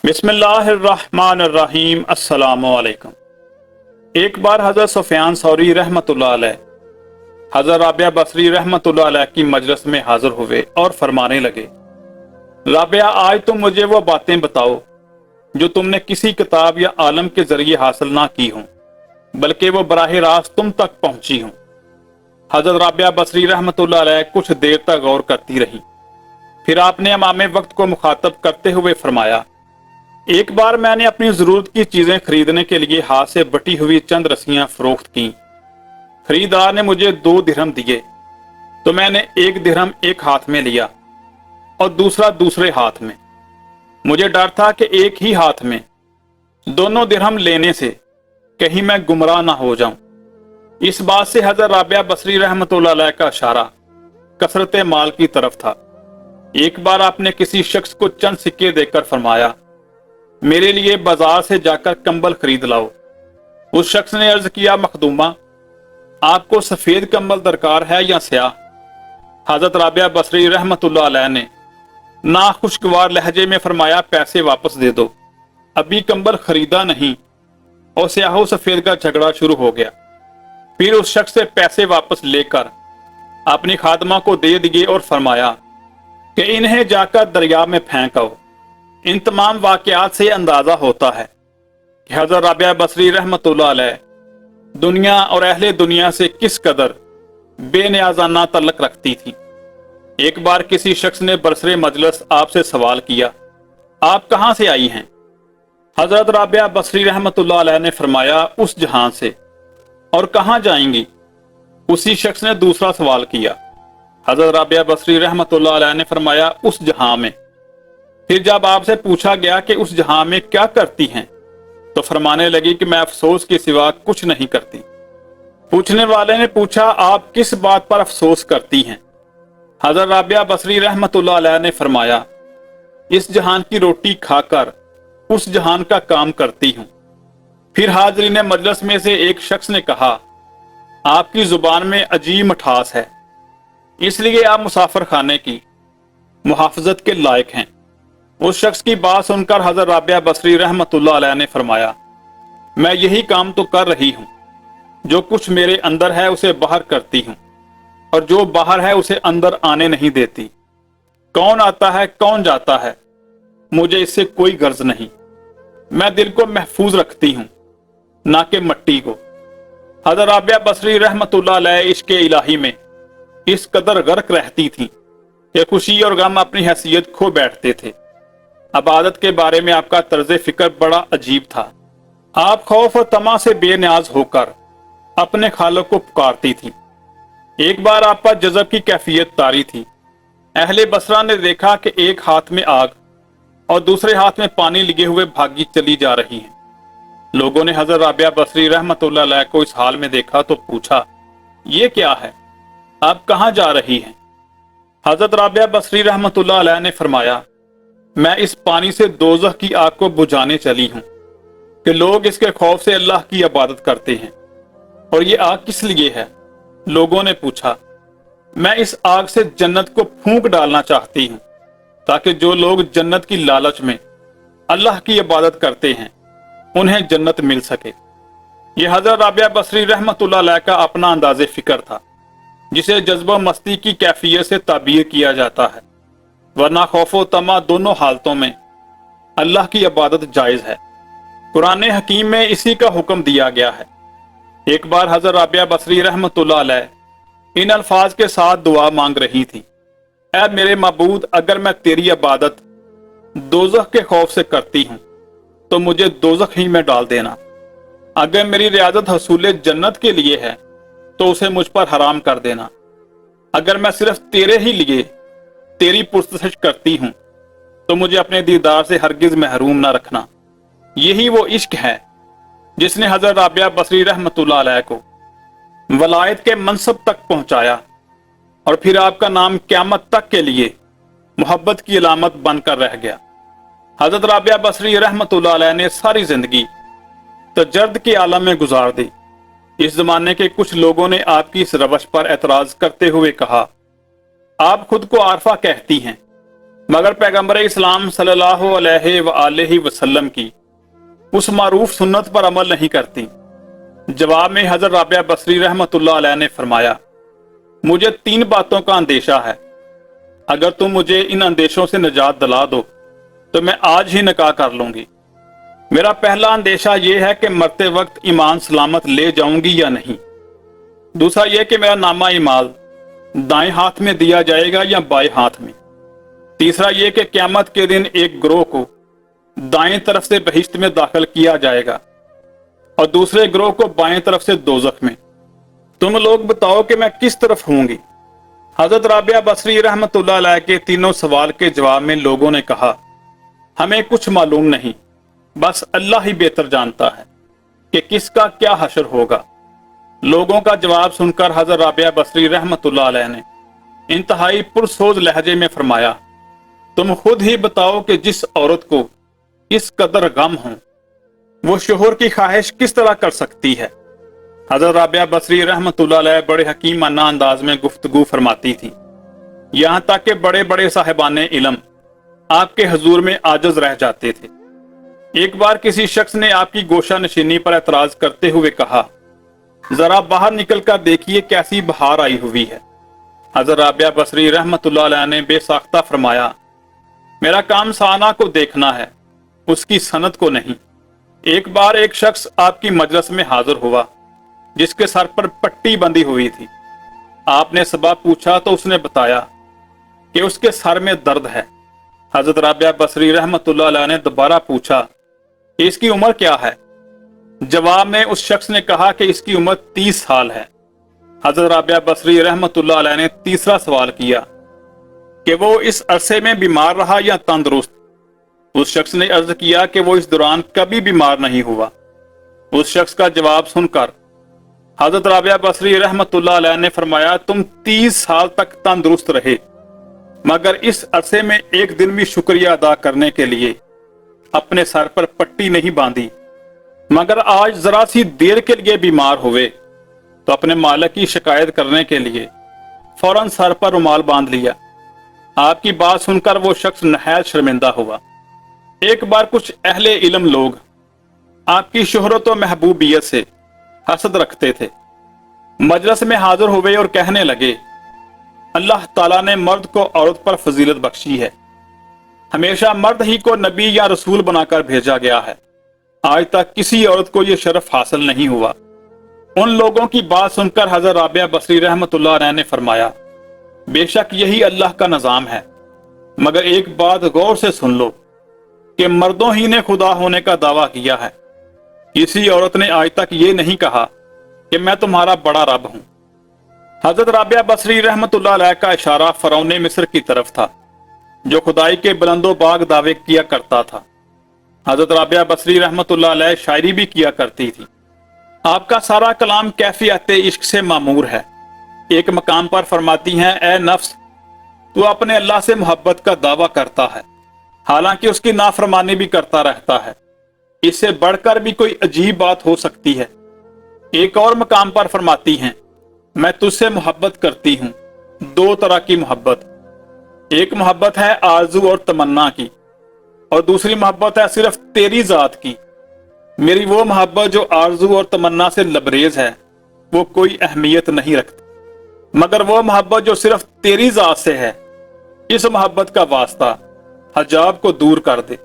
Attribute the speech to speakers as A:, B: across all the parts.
A: बिस्मिल्लाहिर्रहमानिर्रहीम। अस्सलाम वालेकुम। एक बार हजरत सुफियान सौरी रहमतुल्लाह अलैह हजरत राबिया बसरी रहमतुल्लाह अलैह की मजलिस में हाजिर हुए और फरमाने लगे, राबिया, आज तुम मुझे वो बातें बताओ जो तुमने किसी किताब या आलम के जरिए हासिल ना की हों, बल्कि वो बराह रास्त तुम तक पहुंची हों। हजरत राबिया बसरी रहमतुल्लाह अलैह कुछ देर तक गौर करती रही। फिर आपने इमाम वक्त को मुखातब करते हुए फरमाया, एक बार मैंने अपनी जरूरत की चीजें खरीदने के लिए हाथ से बटी हुई चंद रस्सियां फरोख्त की। खरीदार ने मुझे 2 दिरहम दिए तो मैंने 1 दिरहम एक हाथ में लिया और दूसरा दूसरे हाथ में। मुझे डर था कि एक ही हाथ में दोनों दिरहम लेने से कहीं मैं गुमराह ना हो जाऊं। इस बात से हजरत राबिया बसरी रहमतुल्लाह अलैह का इशारा कसरत माल की तरफ था। एक बार आपने किसी शख्स को चंद सिक्के देकर फरमाया, मेरे लिए बाजार से जाकर कंबल खरीद लाओ। उस शख्स ने अर्ज किया, मखदूमा, आपको सफेद कंबल दरकार है या स्याह? हजरत राबिया बसरी रहमतुल्लाह अलैह ने नाखुशगवार लहजे में फरमाया, पैसे वापस दे दो, अभी कंबल खरीदा नहीं। और स्याहो सफेद का झगड़ा शुरू हो गया। फिर उस शख्स से पैसे वापस लेकर अपनी खादमा को दे दिए और फरमाया कि इन्हें जाकर दरिया में फेंक आओ। इन तमाम वाकयात से अंदाजा होता है कि हजरत राबिया बसरी रहमतुल्लाह अलैह दुनिया और अहले दुनिया से किस कदर बेनियाजाना तल्लक रखती थी। एक बार किसी शख्स ने बरसरे मजलिस आपसे सवाल किया, आप कहां से आई हैं? हजरत राबिया बसरी रहमतुल्लाह अलैह ने फरमाया, उस जहां से। और कहां जाएंगी? उसी शख्स ने दूसरा सवाल किया। हजरत राबिया बसरी रहमतुल्लाह अलैह ने फरमाया, उस जहां में। फिर जब आपसे पूछा गया कि उस जहां में क्या करती हैं, तो फरमाने लगी कि मैं अफसोस के सिवा कुछ नहीं करती। पूछने वाले ने पूछा, आप किस बात पर अफसोस करती हैं? हजरत राबिया बसरी रहमतुल्लाह अलैह ने फरमाया, इस जहान की रोटी खाकर उस जहान का काम करती हूं। फिर हाजरीन मजलिस में से एक शख्स ने कहा, आपकी जुबान में अजीब मिठास है, इसलिए आप मुसाफिर खाने की मुहाफजत के लायक हैं। उस शख्स की बात सुनकर हजरत राबिया बसरी रहमतुल्लाह अलैह ने फरमाया, मैं यही काम तो कर रही हूं, जो कुछ मेरे अंदर है उसे बाहर करती हूं, और जो बाहर है उसे अंदर आने नहीं देती। कौन आता है कौन जाता है, मुझे इससे कोई गर्ज नहीं। मैं दिल को महफूज रखती हूं, ना कि मट्टी को। हजरत राबिया बसरी रहमतुल्लाह अलैह इश्क इलाही में इस कदर गर्क रहती थी कि खुशी और गम अपनी हैसियत खो बैठते थे। इबादत के बारे में आपका तर्ज फिक्र बड़ा अजीब था। आप खौफ और तमा से बेनियाज होकर अपने खालिक को पुकारती थी। एक बार आप पर जज़ब की कैफियत तारी थी। अहले बसरा ने देखा कि एक हाथ में आग और दूसरे हाथ में पानी लिए हुए भागी चली जा रही हैं। लोगों ने हजरत राबिया बसरी रहमतुल्लाह अलैह को इस हाल में देखा तो पूछा, ये क्या है, आप कहां जा रही हैं? हजरत राबिया बसरी रहमतुल्लाह अलैह ने फरमाया, मैं इस पानी से दोज़ख की आग को बुझाने चली हूं कि लोग इसके खौफ से अल्लाह की इबादत करते हैं। और ये आग किस लिए है? लोगों ने पूछा, मैं इस आग से जन्नत को फूंक डालना चाहती हूं, ताकि जो लोग जन्नत की लालच में अल्लाह की इबादत करते हैं उन्हें जन्नत मिल सके। यह हजरत राबिया बसरी रहमतुल्लाह अलैह का अपना अंदाज़े फिक्र था, जिसे जज्बा मस्ती की कैफियत से ताबीर किया जाता है, वरना खौफो तमा दोनों हालतों में अल्लाह की इबादत जायज है। कुरान हकीम में इसी का हुक्म दिया गया है। एक बार हजरत राबिया बसरी रहमतुल्लाह अलैह इन अल्फाज के साथ दुआ मांग रही थी, ऐ मेरे माबूद, अगर मैं तेरी इबादत दोज़ख के खौफ से करती हूं तो मुझे दोज़ख ही में डाल देना। अगर मेरी रियाजत हसूल जन्नत के लिए है तो उसे मुझ पर हराम कर देना। अगर मैं सिर्फ तेरे ही लिए तेरी पुरस्तिश करती हूं तो मुझे अपने दीदार से हरगिज महरूम ना रखना। यही वो इश्क है जिसने हजरत राबिया बसरी रहमतुल्लाह अलैह को वलायत के मनसब तक पहुंचाया और फिर आपका नाम क़यामत तक के लिए मोहब्बत की अलामत बनकर रह गया। हजरत राबिया बसरी रहमतुल्लाह अलैह ने सारी जिंदगी तजर्द के आलम में गुजार दी। इस जमाने के कुछ लोगों ने आपकी इस रवश पर एतराज करते हुए कहा, आप खुद को आरफा कहती हैं, मगर पैगंबर इस्लाम सल्लल्लाहु अलैहि वसल्लम की उस मारूफ सुन्नत पर अमल नहीं करती। जवाब में हजरत राबिया बसरी रहमतुल्लाह अलैह ने फरमाया, मुझे 3 बातों का अंदेशा है। अगर तुम मुझे इन अंदेशों से निजात दिला दो तो मैं आज ही निकाह कर लूंगी। मेरा पहला अंदेशा यह है कि मरते वक्त ईमान सलामत ले जाऊंगी या नहीं। दूसरा यह कि मेरा नामा ईमाल दाएं हाथ में दिया जाएगा या बाएं हाथ में। तीसरा यह कि क़यामत के दिन एक ग्रोह को दाएं तरफ से बहिश्त में दाखिल किया जाएगा और दूसरे ग्रोह को बाएं तरफ से दोज़ख में। तुम लोग बताओ कि मैं किस तरफ होंगी। हजरत राबिया बसरी रहमतुल्लाह अलैह के तीनों सवाल के जवाब में लोगों ने कहा, हमें कुछ मालूम नहीं, बस अल्लाह ही बेहतर जानता है कि किसका क्या हशर होगा। लोगों का जवाब सुनकर हजरत राबिया बसरी रहमतुल्लाह अलैह ने इंतहाई पुरसोज लहजे में फरमाया, तुम खुद ही बताओ कि जिस औरत को इस कदर गम हो वो शोहर की ख्वाहिश किस तरह कर सकती है। हजरत राबिया बसरी रहमतुल्लाह अलैह बड़े हकीमाना अंदाज में गुफ्तगू फरमाती थी, यहाँ तक कि बड़े बड़े साहिबाने इल्म आपके हजूर में आजज रह जाते थे। एक बार किसी शख्स ने आपकी गोशा नशीनी पर एतराज करते हुए कहा, जरा बाहर निकल कर देखिए कैसी बहार आई हुई है। हजरत राबिया बसरी रहमतुल्लाह अलैह ने बेसाख्ता फरमाया, मेरा काम साना को देखना है, उसकी सनत को नहीं। एक बार एक शख्स आपकी मजलिस में हाजिर हुआ जिसके सर पर पट्टी बंधी हुई थी। आपने सबब पूछा तो उसने बताया कि उसके सर में दर्द है। हजरत राबिया बसरी रहमतुल्लाह अलैह ने दोबारा पूछा, इसकी उम्र क्या है? जवाब में उस शख्स ने कहा कि इसकी उम्र 30 साल है। हजरत राबिया बसरी रहमतुल्लाह अलैह ने तीसरा सवाल किया कि वो इस अरसे में बीमार रहा या तंदुरुस्त। उस शख्स ने अर्ज किया कि वो इस दौरान कभी बीमार नहीं हुआ। उस शख्स का जवाब सुनकर हजरत राबिया बसरी रहमतुल्लाह अलैह ने फरमाया, तुम 30 साल तक तंदुरुस्त रहे मगर इस अरसे में एक दिन भी शुक्रिया अदा करने के लिए अपने सर पर पट्टी नहीं बांधी, मगर आज जरा सी देर के लिए बीमार हुए तो अपने मालिक की शिकायत करने के लिए फौरन सर पर रुमाल बांध लिया। आपकी बात सुनकर वो शख्स नहायत शर्मिंदा हुआ। एक बार कुछ अहले इल्म लोग आपकी शोहरत और महबूबियत से हसद रखते थे। मजलिस में हाजिर हुए और कहने लगे, अल्लाह ताला ने मर्द को औरत पर फजीलत बख्शी है, हमेशा मर्द ही को नबी या रसूल बनाकर भेजा गया है, आज तक किसी औरत को यह शरफ हासिल नहीं हुआ। उन लोगों की बात सुनकर हजरत राबिया बसरी रहमतुल्लाह अलैह ने फरमाया, बेशक यही अल्लाह का निजाम है, मगर एक बात गौर से सुन लो कि मर्दों ही ने खुदा होने का दावा किया है। किसी औरत ने आज तक ये नहीं कहा कि मैं तुम्हारा बड़ा रब हूं। हजरत राबिया बसरी रहमतुल्लाह अलैह का इशारा फरौने मिस्र की तरफ था जो खुदाई के बुलंदो बाग दावे किया करता था। हजरत राबिया बसरी रहमतुल्लाह अलैह शायरी भी किया करती थी। आपका सारा कलाम कैफियत इश्क से मामूर है। एक मकाम पर फरमाती हैं, ए नफ्स, तू अपने अल्लाह से मोहब्बत का दावा करता है हालांकि उसकी नाफरमानी भी करता रहता है। इससे बढ़कर भी कोई अजीब बात हो सकती है। एक और मकाम पर फरमाती हैं, मैं तुझसे मोहब्बत करती हूं, 2 तरह की मोहब्बत, एक मोहब्बत है आरजू और तमन्ना की और दूसरी मोहब्बत है सिर्फ तेरी जात की। मेरी वो मोहब्बत जो आरजू और तमन्ना से लबरेज है वो कोई अहमियत नहीं रखती, मगर वो मोहब्बत जो सिर्फ तेरी जात से है, इस मोहब्बत का वास्ता हजाब को दूर कर दे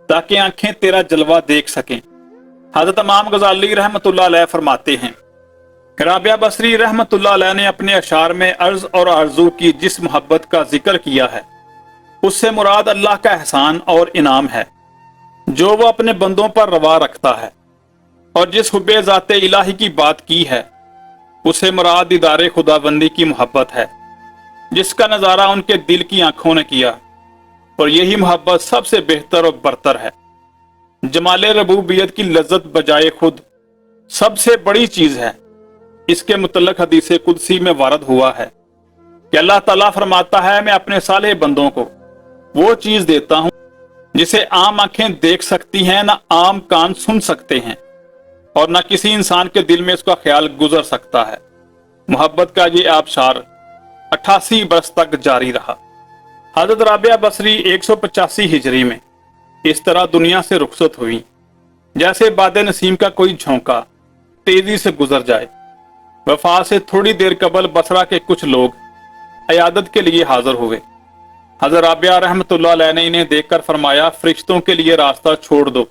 A: ताकि आंखें तेरा जलवा देख सकें। हजरत इमाम गजाली रहमतुल्लाह अलैह फरमाते हैं, राबिया बसरी रहमतुल्लाह अलैह ने अपने अशार में अर्ज और आरजू की जिस मोहब्बत का जिक्र किया है उससे मुराद अल्लाह का एहसान और इनाम है जो वो अपने बंदों पर रवा रखता है, और जिस हुब्बे ज़ाते इलाही की बात की है उसे मुराद दीदारे खुदाबंदी की मोहब्बत है जिसका नज़ारा उनके दिल की आंखों ने किया, और यही मोहब्बत सबसे बेहतर और बरतर है। जमाले रबूबियत की लज्जत बजाए खुद सबसे बड़ी चीज है। इसके मुतल्लक हदीस कुदसी में वारद हुआ है कि अल्लाह ताला फरमाता है, मैं अपने साले बंदों को वो चीज देता हूं जिसे आम आंखें देख सकती हैं, ना आम कान सुन सकते हैं, और ना किसी इंसान के दिल में इसका ख्याल गुजर सकता है। मोहब्बत का ये आबशार 88 बरस तक जारी रहा। हजरत राबिया बसरी 185 हिजरी में इस तरह दुनिया से रुखसत हुई जैसे बाद नसीम का कोई झोंका तेजी से गुजर जाए। वफात से थोड़ी देर कबल बसरा के कुछ लोग अयादत के लिए हाजिर हुए। हजरत राबिया रहमतुल्लाह अलैह ने इन्हें देखकर फरमाया, फरिश्तों के लिए रास्ता छोड़ दो।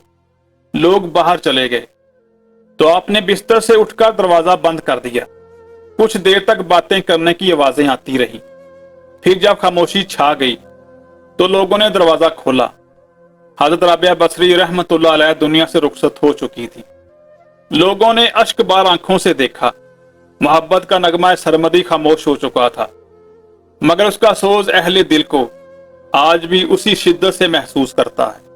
A: लोग बाहर चले गए तो आपने बिस्तर से उठकर दरवाजा बंद कर दिया। कुछ देर तक बातें करने की आवाजें आती रही। फिर जब खामोशी छा गई तो लोगों ने दरवाजा खोला। हजरत राबिया बसरी रहमतुल्लाह अलैह दुनिया से रुखसत हो चुकी थी। लोगों ने अश्कबार आंखों से देखा। मोहब्बत का नगमा सरमदी खामोश हो चुका था, मगर उसका सोज अहले दिल को आज भी उसी शिद्दत से महसूस करता है।